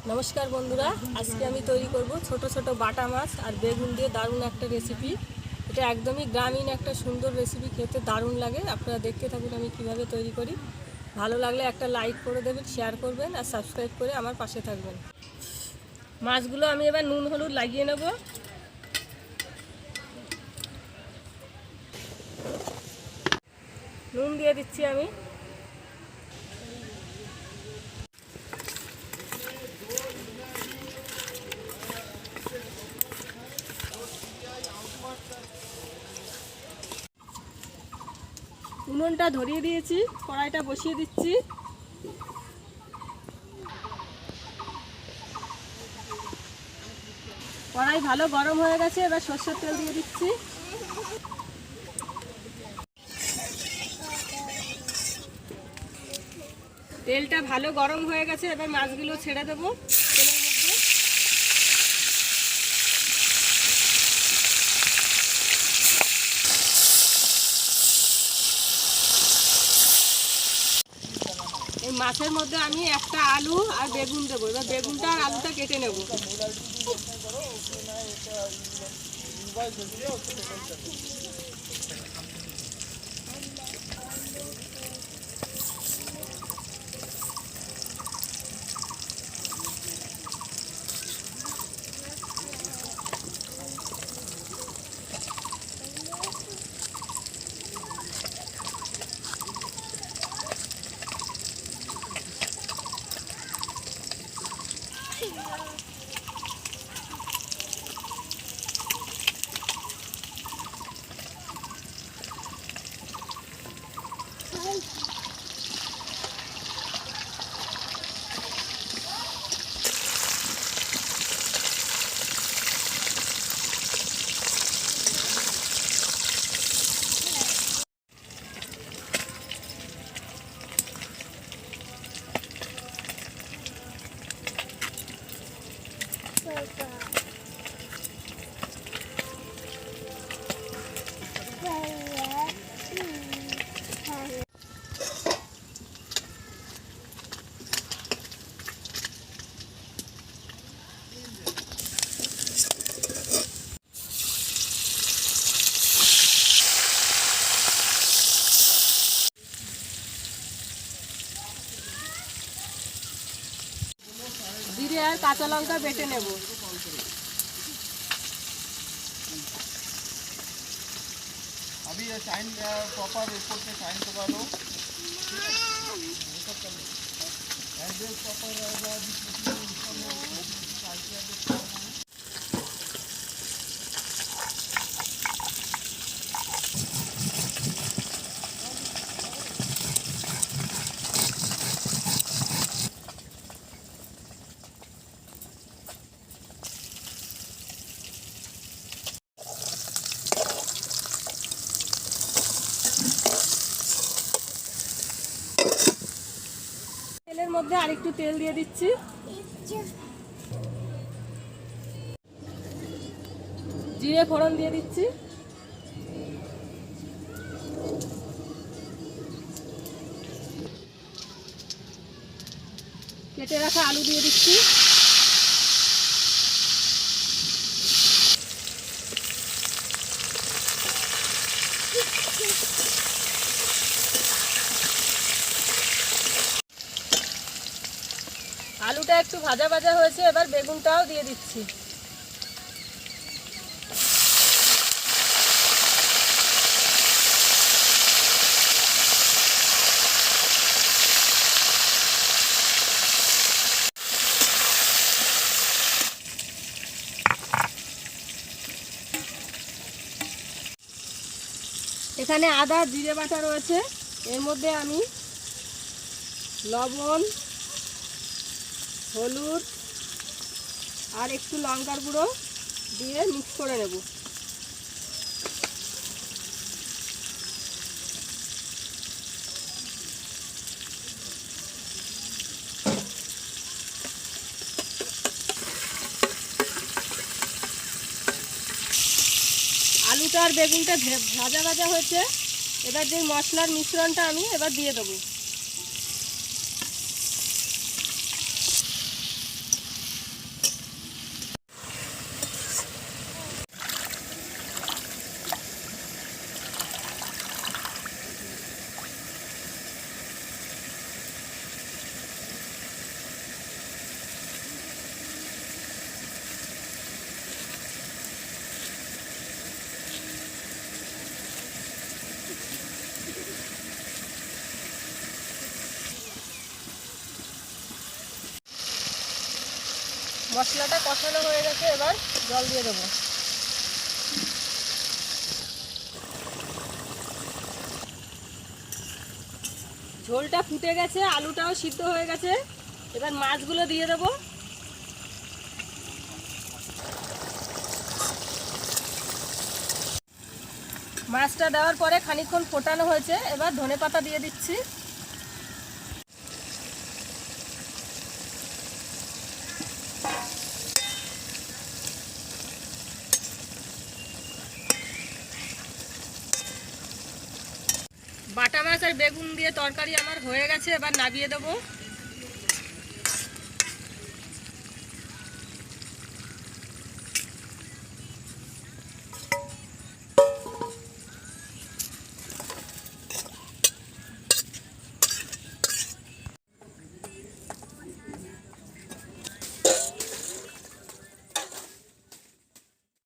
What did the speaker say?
नमस्कार बंधुरा आज के आमी तैरी करब छोटो छोटो बाटा माछ और बेगुन दिए दारुण एक रेसिपि। এটা একদমই গ্রামীণ একটা সুন্দর রেসিপি, খেতে দারুণ লাগে। আপনারা দেখতে থাকুন আমি কিভাবে তৈরি করি। ভালো লাগলে একটা লাইক করে দেবেন, শেয়ার করবেন আর সাবস্ক্রাইব করে আমার পাশে থাকবেন। মাছগুলো আমি এবার নুন হলুদ লাগিয়ে নেব। নুন দিয়ে দিচ্ছি আমি। উনুনটা ধরিয়ে দিয়েছি, কড়াইটা বসিয়ে দিচ্ছি। কড়াই ভালো গরম হয়ে গেছে, এবার সরষের তেল দিয়ে দিচ্ছি। তেলটা ভালো গরম হয়ে গেছে, এবার মাছগুলো ছেড়ে দেবো তেলের মধ্যে। এই মাছের মধ্যে আমি একটা আলু আর বেগুন দেবো। এবার বেগুনটা আর আলুটা কেটে নেব। জিরে আর কাঁচা লঙ্কা বেটে নেব। अभी ये साइन प्रॉपर रिपोर्ट में साइन करवा लो। एड्रेस प्रॉपर रहेगा। তেলের মধ্যে আরেকটু তেল দিয়ে দিচ্ছি। জিরে ফোড়ন দিয়ে দিচ্ছি। কেটে রাখা আলু দিয়ে দিচ্ছি। আলুটা একটু ভাজা ভাজা হয়েছে, এবার বেগুনটাও দিয়ে দিচ্ছি। এখানে আদা জিরে বাটা রয়েছে, এর মধ্যে আমি লবণ, হলুদ আর একটু লঙ্কার গুঁড়ো দিয়ে মিক্স করে নেব। আলুটা আর বেগুনটা ভাজা ভাজা হয়েছে, এবার যে মশলার মিশ্রণটা আমি এবার দিয়ে দেবো। মশলাটা কষানো হয়ে গেছে, এবার জল দিয়ে দেবো। ঝোলটা ফুটে গেছে, আলুটাও সিদ্ধ হয়ে গেছে, এবার মাছগুলো দিয়ে দেবো। মাছটা দেওয়ার পরে খানিকক্ষণ ফোটানো হয়েছে, এবার ধনেপাতা দিয়ে দিচ্ছি। বাটা মাছ আর বেগুন দিয়ে তরকারি আমার হয়ে গেছে, এবার নামিয়ে দেবো।